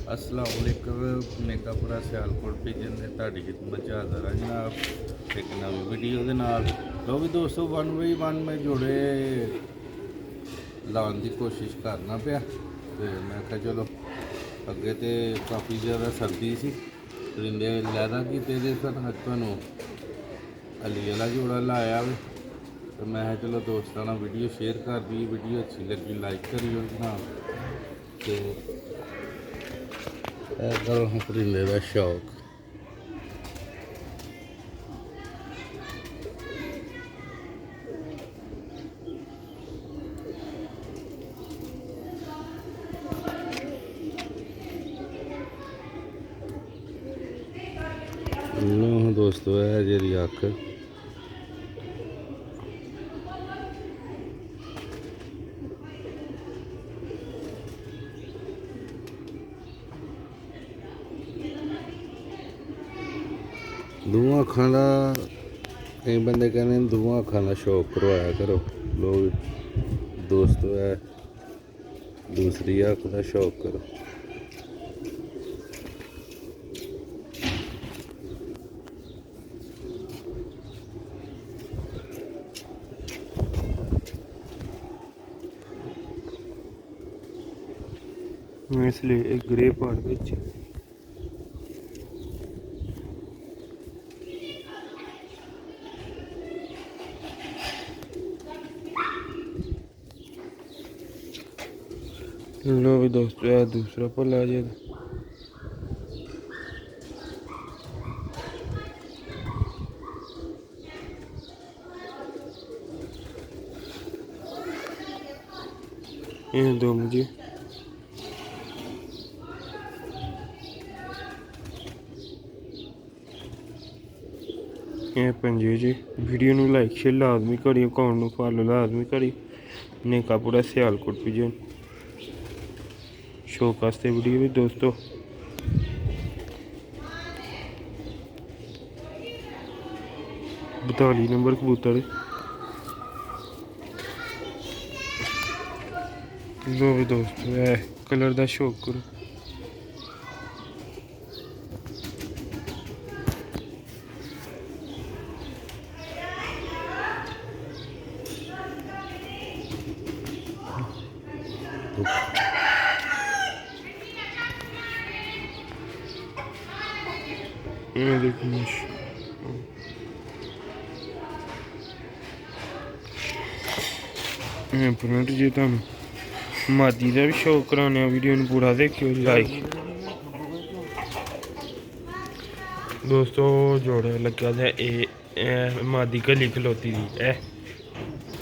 अस्सलाम वालेकुम मेकापुरा सियालकोट पिजन ने ਤੁਹਾਡੀ ਖidmat 'ਚ ਹਾਜ਼ਰ ਹਾਂ ਜਨਾਬ ਇੱਕ ਨਵੀਂ ਵੀਡੀਓ ਦੇ ਨਾਲ। ਲੋ ਵੀ ਦੋਸਤੋ 1v1 ਮੈਂ ਜੋੜੇ ਲਾਉਣ ਦੀ ਕੋਸ਼ਿਸ਼ ਕਰਨਾ ਪਿਆ ਤੇ ਮੈਂ ਕਿਹਾ ਚਲੋ ਅੱਗੇ ਤੇ ਕਾਫੀ ਜ਼ਿਆਦਾ ਸਰਦੀ ਸੀ ਪਰਿੰਦੇ ਲੈਦਾ ਕੀਤੇ ਦੇ ਸਨ। ਤੁਹਾਨੂੰ ਅਲੀ ਵਾਲਾ ਜੋੜਾ ਲਾਇਆ ਵੇ ਤੇ ਮੈਂ ਕਿਹਾ ਚਲੋ ਦੋਸਤਾਂ ਨਾਲ ਵੀਡੀਓ ਸ਼ੇਅਰ ਕਰ ਦੀ। ਵੀਡੀਓ ਅੱਛੀ ਲੱਗੀ ਲਾਈਕ ਕਰਿਓ ਜਨਾਬ ਤੇ ਕਰੋ ਪਰਿੰਦੇ ਦਾ ਸ਼ੌਕ। ਲੋ ਦੋਸਤੋ ਇਹ ਜਿਹੜੀ ਅੱਖ ਦੋਵਾਂ ਅੱਖਾਂ ਦਾ ਕਈ ਬੰਦੇ ਕਹਿੰਦੇ ਦੋਵਾਂ ਅੱਖਾਂ ਦਾ ਸ਼ੌਕ ਕਰਵਾਇਆ ਕਰੋ। ਲੋਕ ਦੋਸਤੋ ਹੈ ਦੂਸਰੀ ਅੱਖ ਦਾ ਸ਼ੌਕ ਕਰੋ। इसलिए एक ग्रे पार्ट ਵਿੱਚ लो भी दोस्तों यह दूसरा पल आ जाएगा। ये दो मुझे पंजे जी वीडियो ਨੂੰ लाइक शेयर लाजमी करियो अकाउंट ਨੂੰ फॉलो लाजमी करी नेकापुरा सियालकोट पिजन शौक वास्ते वीडियो भी दोस्तों। बताली नंबर कबूतर लो भी दोस्तों है कलर का शौक करो। ये देखो प्रिंट जी तुम मादी का भी शौक कराने वीडियो में पूरा देखियो लाइक दोस्तों जोड़ा लग्या था मादी गली खलोती दी ए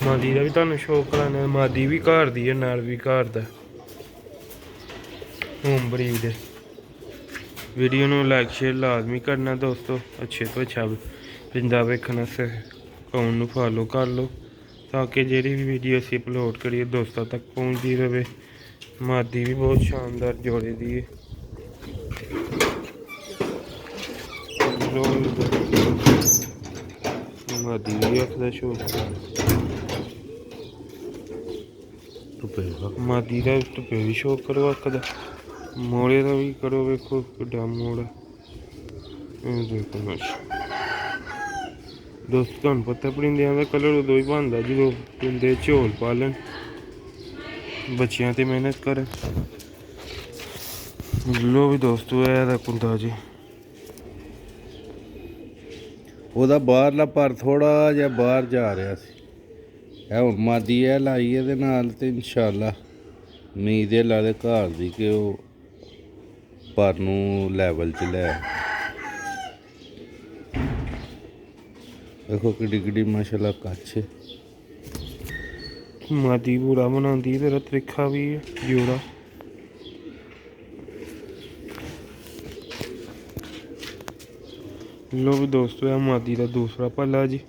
मादी का भी तुहानू शौक कराने मादी भी घर दी है नाल भी घर दा होम ब्रीड है। वीडियो ਨੂੰ लाइक शेयर लाजमी करना दोस्तों। अच्छे तो अच्छा पिंदा वेखना अकाउंट ਨੂੰ फॉलो कर लो ताकि ਜਿਹੜੀ भी वीडियो ਅਸੀਂ अपलोड करिए दोस्तों तक पहुँचती रहे। मादी भी बहुत शानदार जोड़े दी है। मादी भी रखदा शौक मादी का धुप्पे भी शौक करो आखदा मोड़े का भी करो वेखो किड्डा मोड़ देखो दोस्तों तुहानू पता परिंदियां दा कलर उदों ही बनदा जो परिंदे झोल पालन बच्चियां ते मेहनत कर। लो भी दोस्तों एह्दा कुंदा जी ਉਹਦਾ ਬਾਹਰਲਾ ਪਰ ਥੋੜਾ ਜਿਹਾ ਬਾਹਰ ਜਾ ਰਿਹਾ ਸੀ। ਇਹ ਹੁਣ ਮਾਦੀ ਹੈ ਲਾਈ ਇਹਦੇ ਨਾਲ ਤੇ ਇਨਸ਼ਾਅੱਲਾ ਉਮੀਦ ਹੈ ਲਾ ਦੇ ਘਰ ਦੀ ਕਿ ਉਹ ਪਰ ਨੂੰ ਲੈਵਲ 'ਚ ਲੈ ਦੇਖੋ ਕਿੱਡੀ ਕਿੱਡੀ ਮਾਸ਼ਾਅੱਲਾ ਕੱਛ मादी पूरा बनाती तेरा त्रिखा भी है जोड़ा। लो भी दोस्तों है मादी का दूसरा पल्ला जी।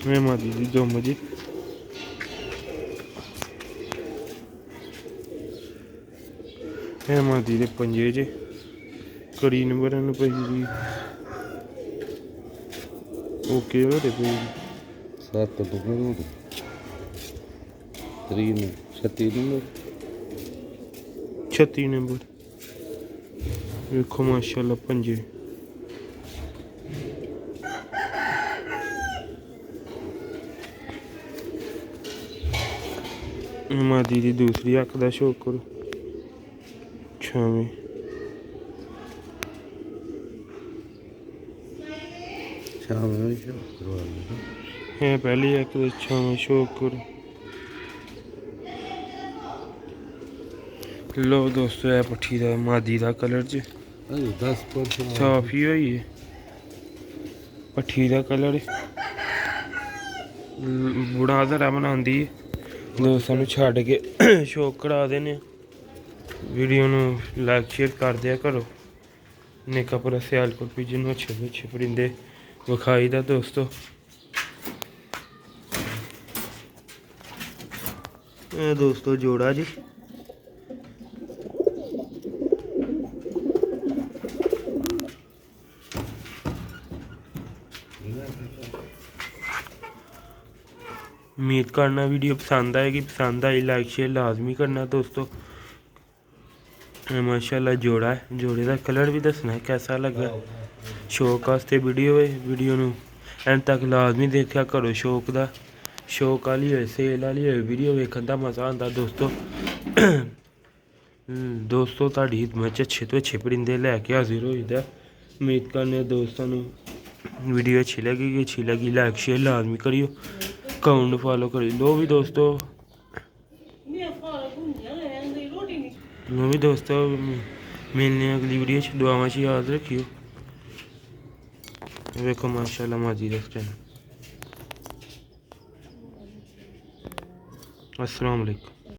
मैं मादी की दुम जी है मादी के पंजे जे कड़ी नंबर पई जी ओके होरे पे 7 ਨੂੰ 3 ਨੂੰ 36 ਨੂੰ 36 ਨੰਬਰ ਵੇਖੋ ਮਾਸ਼ਾਅੱਲਾ ਪੰਜੇ ਮਾਦੀ ਦੀ ਦੂਸਰੀ ਅੱਖ ਦਾ ਸ਼ੌਕ ਕਰੋ ਛਾਵੇਂ ਸ਼ਾਮ ਨੂੰ ਕਰਵਾ ਲਓ ਹੈ ਪਹਿਲੀ ਅੱਖ ਦਾ ਛਾਵੇਂ ਸ਼ੌਕ ਕਰੋ ਲੋ ਦੋਸਤੋ ਇਹ ਪੱਠੀ ਦਾ ਮਾਦੀ ਦਾ ਕਲਰ ਚ 10% ਸਾਫ ਹੀ ਹੋਈ ਹੈ ਪੱਠੀ ਦਾ ਕਲਰ ਬੁੜਾ ਧਰਾ ਬਣਾਉਂਦੀ ਹੈ ਦੋਸਤਾਂ ਨੂੰ ਛੱਡ ਕੇ ਸ਼ੌਕ ਕਰਾ ਦੇਣੇ ਵੀਡੀਓ ਨੂੰ ਲਾਈਕ ਸ਼ੇਅਰ ਕਰ ਦਿਆ ਕਰੋ ਨਿੱਕਾ ਪੂਰਾ ਸਿਆਲਕੋਟ ਵੀ ਜਿਹਨੂੰ ਅੱਛੇ ਪਰਿੰਦੇ ਵਿਖਾਈ ਦਾ ਦੋਸਤੋ ਇਹ ਦੋਸਤੋ ਜੋੜਾ ਜੀ उम्मीद करना वीडियो पसंद आएगी पसंद आई लाइक शेयर लाजमी करना दोस्तों माशाल्लाह जोड़ा है जोड़े का कलर भी दसना है कैसा लगा शौक वास्ते वीडियो है वीडियो नू एंड तक लाजमी देखा करो शौक दा शौक वाली होए सेल वाली होए वीडियो वेखण दा मज़ा आंदा दोस्तों दोस्तों तुहाडी हिदमत च अच्छे तो अच्छे परिंदे लैके हाजिर होई दा उम्मीद करने दोस्तों नू वीडियो अच्छी लगी लाइक शेयर लाजमी करियो अकाउंट फॉलो करियो लो भी दोस्तों मिलने अगली वीडियो च दुआवां च याद रखियो वेखो माशाल्लाह माजी दा स्टैंड अस्सलाम वालेकुम।